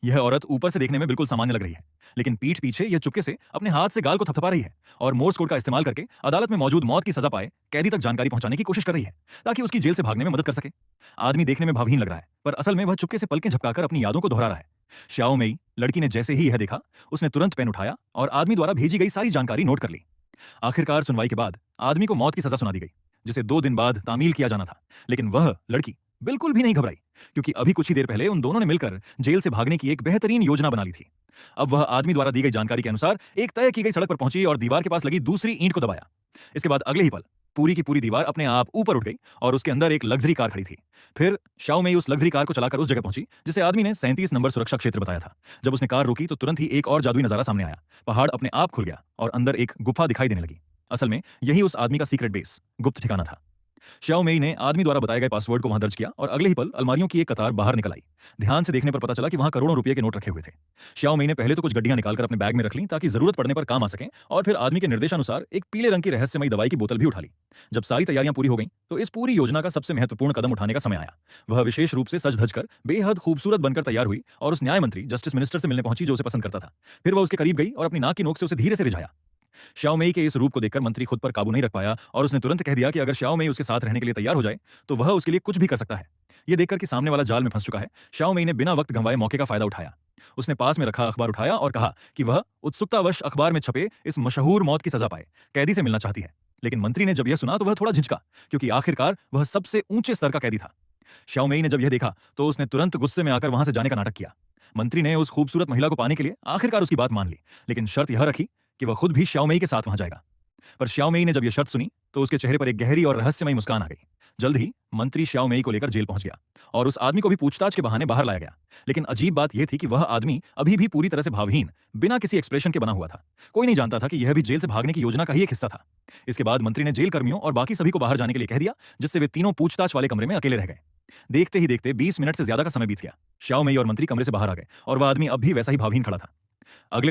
यह औरत ऊपर से देखने में बिल्कुल सामान्य लग रही है, लेकिन पीठ पीछे यह चुपके से अपने हाथ से गाल को थपथपा रही है और मोर्स कोड का इस्तेमाल करके अदालत में मौजूद मौत की सजा पाए कैदी तक जानकारी पहुंचाने की कोशिश कर रही है, ताकि उसकी जेल से भागने में मदद कर सके। आदमी देखने में भावहीन लग रहा है, पर असल में वह चुपके से पलकें झपकाकर अपनी यादों को दोहरा रहा है। श्याओ मेई लड़की ने जैसे ही यह देखा, उसने तुरंत पेन उठाया और आदमी द्वारा भेजी गई सारी जानकारी नोट कर ली। आखिरकार सुनवाई के बाद आदमी को मौत की सजा सुना दी गई, जिसे 2 दिन बाद तामील किया जाना था। लेकिन वह लड़की बिल्कुल भी नहीं घबराई, क्योंकि अभी कुछ ही देर पहले उन दोनों ने मिलकर जेल से भागने की एक बेहतरीन योजना बना ली थी। अब वह आदमी द्वारा दी गई जानकारी के अनुसार एक तय की गई सड़क पर पहुंची और दीवार के पास लगी दूसरी ईंट को दबाया। इसके बाद अगले ही पल पूरी की पूरी दीवार अपने आप ऊपर उठ गई और उसके अंदर एक लग्जरी कार खड़ी थी। फिर शाओ मेई उस लग्जरी कार को चलाकर उस जगह पहुंची जिसे आदमी ने 37 नंबर सुरक्षा क्षेत्र बताया था। जब उसने कार रोकी तो तुरंत ही एक और जादुई नजारा सामने आया। पहाड़ अपने आप खुल गया और अंदर एक गुफा दिखाई देने लगी। असल में यही उस आदमी का सीक्रेट बेस, गुप्त ठिकाना था। श्याओ मेई ने आदमी द्वारा बताए गए पासवर्ड को वहां दर्ज किया और अगले ही पल अलमारियों की एक कतार बाहर निकल आई। ध्यान से देखने पर पता चला कि वहां करोड़ों रुपए के नोट रखे हुए थे। श्याओ मेई ने पहले तो कुछ गड्डियां निकालकर अपने बैग में रख लीं ताकि जरूरत पड़ने पर काम आ सकें, और फिर आदमी के निर्देशानुसार एक पीले रंग की रहस्यमयी दवाई की बोतल भी उठा ली। जब सारी तैयारियां पूरी हो गईं, तो इस पूरी योजना का सबसे महत्वपूर्ण कदम उठाने का समय आया। वह विशेष रूप से सज धज कर बेहद खूबसूरत बनकर तैयार हुई और उस न्याय मंत्री जस्टिस मिनिस्टर से मिलने पहुंची जो उसे पसंद करता था। फिर वह उसके करीब गई और अपनी नाक की नोक से उसे धीरे से रिझाया। श्याओ मेई के इस रूप को देखकर मंत्री खुद पर काबू नहीं रख पाया और उसने तुरंत कह दिया कि अगर श्याओ मेई उसके साथ रहने के लिए तैयार हो जाए तो वह उसके लिए कुछ भी कर सकता है। यह देखकर कि सामने वाला जाल में फंस चुका है, श्याओ मेई ने बिना वक्त गंवाए मौके का फायदा उठाया। उसने पास में रखा अखबार उठाया और कहा कि वह उत्सुकतावश अखबार में छपे इस मशहूर मौत की सजा पाए कैदी से मिलना चाहती है। लेकिन मंत्री ने जब यह सुना तो वह थोड़ा झिझका, क्योंकि आखिरकार वह सबसे ऊंचे स्तर का कैदी था। श्याओ मेई ने जब यह देखा तो उसने तुरंत गुस्से में आकर वहां से जाने का नाटक किया। मंत्री ने उस खूबसूरत महिला को पाने के लिए आखिरकार उसकी बात मान ली, लेकिन शर्त यह रखी कि वह खुद भी श्याओ मेई के साथ वहां जाएगा। पर श्याओ मेई ने जब यह शर्त सुनी तो उसके चेहरे पर एक गहरी और रहस्यमयी मुस्कान आ गई। जल्द ही मंत्री श्याओ मेई को लेकर जेल पहुंच गया और उस आदमी को भी पूछताछ के बहाने बाहर लाया गया। लेकिन अजीब बात यह थी कि वह आदमी अभी भी पूरी तरह से भावहीन, बिना किसी एक्सप्रेशन के बना हुआ था। कोई नहीं जानता था कि यह भी जेल से भागने की योजना का ही एक हिस्सा था। इसके बाद मंत्री ने जेल कर्मियों और बाकी सभी को बाहर जाने के लिए कह दिया, जिससे वे तीनों पूछताछ वाले कमरे में अकेले रह गए। देखते ही देखते 20 मिनट से ज्यादा का समय बीत गया। श्याओ मेई और मंत्री कमरे से बाहर आ गए और वह आदमी अब भी वैसा ही भावहीन खड़ा था। अगले